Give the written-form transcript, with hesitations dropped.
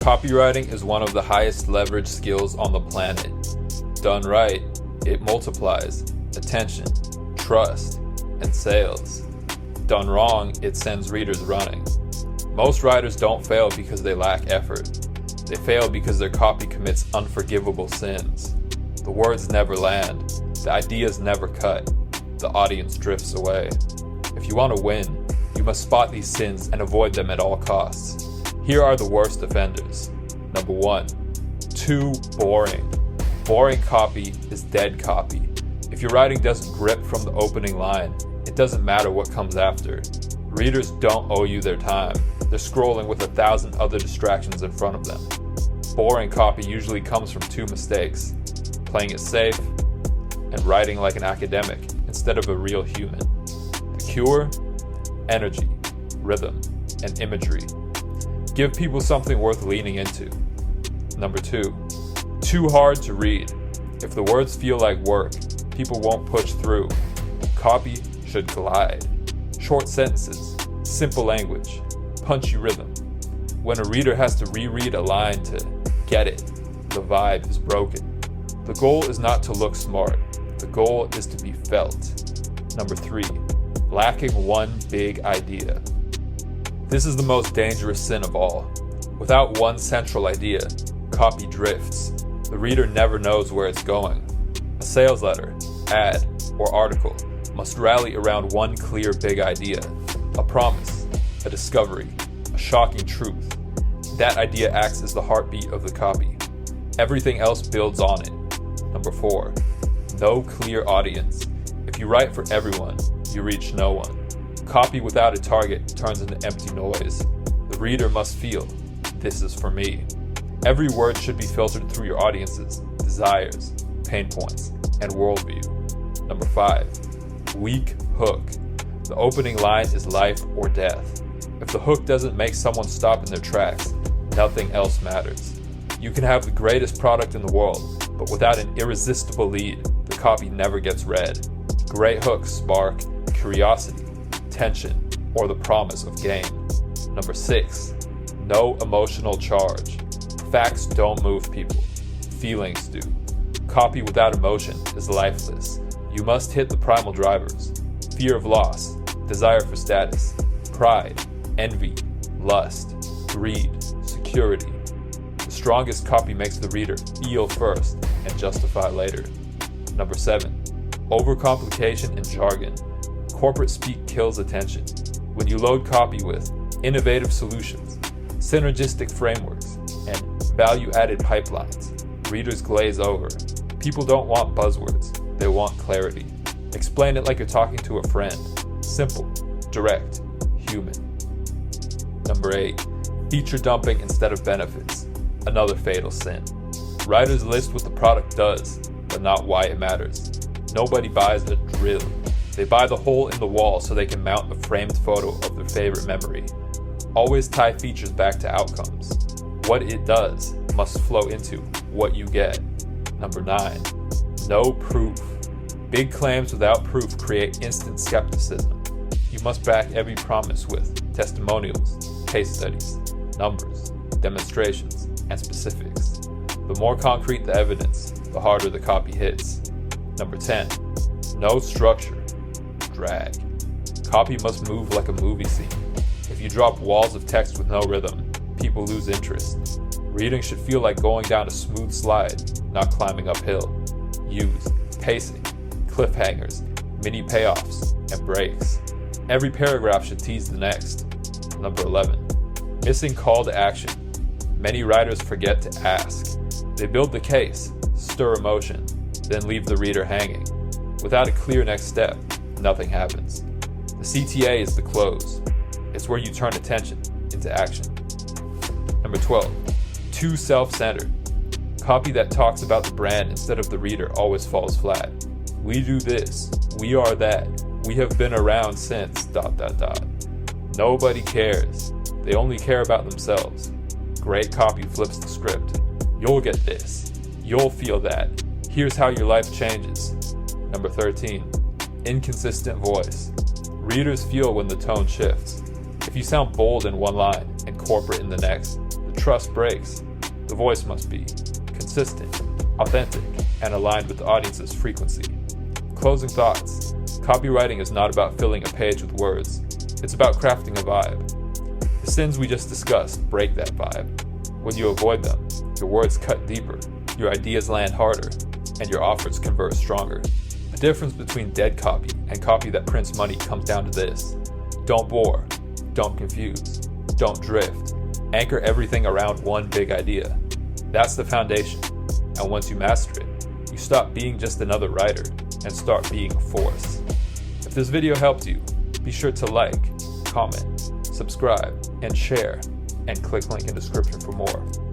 Copywriting is one of the highest leverage skills on the planet. Done right, it multiplies attention, trust, and sales. Done wrong, it sends readers running. Most writers don't fail because they lack effort. They fail because their copy commits unforgivable sins. The words never land, the ideas never cut, the audience drifts away. If you want to win, you must spot these sins and avoid them at all costs. Here are the worst offenders. Number 1, too boring. Boring copy is dead copy. If your writing doesn't grip from the opening line, it doesn't matter what comes after. Readers don't owe you their time. They're scrolling with 1,000 other distractions in front of them. Boring copy usually comes from 2 mistakes: playing it safe and writing like an academic instead of a real human. The cure? Energy, rhythm, and imagery. Give people something worth leaning into. Number 2, too hard to read. If the words feel like work, people won't push through. Copy should glide. Short sentences, simple language, punchy rhythm. When a reader has to reread a line to get it, the vibe is broken. The goal is not to look smart. The goal is to be felt. Number 3, lacking one big idea. This is the most dangerous sin of all. Without one central idea, copy drifts. The reader never knows where it's going. A sales letter, ad, or article must rally around one clear big idea, a promise, a discovery, a shocking truth. That idea acts as the heartbeat of the copy. Everything else builds on it. Number 4, no clear audience. If you write for everyone, you reach no one. Copy without a target turns into empty noise. The reader must feel, this is for me. Every word should be filtered through your audience's desires, pain points, and worldview. Number 5, weak hook. The opening line is life or death. If the hook doesn't make someone stop in their tracks, nothing else matters. You can have the greatest product in the world, but without an irresistible lead, the copy never gets read. Great hooks spark curiosity, tension, or the promise of gain. Number 6, no emotional charge. Facts don't move people. Feelings do. Copy without emotion is lifeless. You must hit the primal drivers: fear of loss, desire for status, pride, envy, lust, greed, security. The strongest copy makes the reader feel first and justify later. Number 7, overcomplication and jargon. Corporate speak kills attention. When you load copy with innovative solutions, synergistic frameworks, and value-added pipelines, readers glaze over. People don't want buzzwords, they want clarity. Explain it like you're talking to a friend. Simple, direct, human. Number 8, feature dumping instead of benefits. Another fatal sin. Writers list what the product does, but not why it matters. Nobody buys a drill. They buy the hole in the wall so they can mount a framed photo of their favorite memory. Always tie features back to outcomes. What it does must flow into what you get. Number 9, no proof. Big claims without proof create instant skepticism. You must back every promise with testimonials, case studies, numbers, demonstrations, and specifics. The more concrete the evidence, the harder the copy hits. Number 10, no structure. Drag. Copy must move like a movie scene. If you drop walls of text with no rhythm, people lose interest. Reading should feel like going down a smooth slide, not climbing uphill. Use pacing, cliffhangers, mini payoffs, and breaks. Every paragraph should tease the next. Number 11, missing call to action. Many writers forget to ask. They build the case, stir emotion, then leave the reader hanging. Without a clear next step, nothing happens. The CTA is the close. It's where you turn attention into action. Number 12, too self-centered. Copy that talks about the brand instead of the reader always falls flat. We do this, we are that, we have been around since ... Nobody cares. They only care about themselves. Great copy flips the script. You'll get this. You'll feel that. Here's how your life changes. Number 13, inconsistent voice. Readers feel when the tone shifts. If you sound bold in one line and corporate in the next, the trust breaks, the voice must be consistent, authentic, and aligned with the audience's frequency. Closing thoughts. Copywriting is not about filling a page with words. It's about crafting a vibe. The sins we just discussed break that vibe. When you avoid them, your words cut deeper, your ideas land harder, and your offers convert stronger. The difference between dead copy and copy that prints money comes down to this. Don't bore. Don't confuse. Don't drift. Anchor everything around one big idea. That's the foundation. And once you master it, you stop being just another writer and start being a force. If this video helped you, be sure to like, comment, subscribe, and share, and click link in description for more.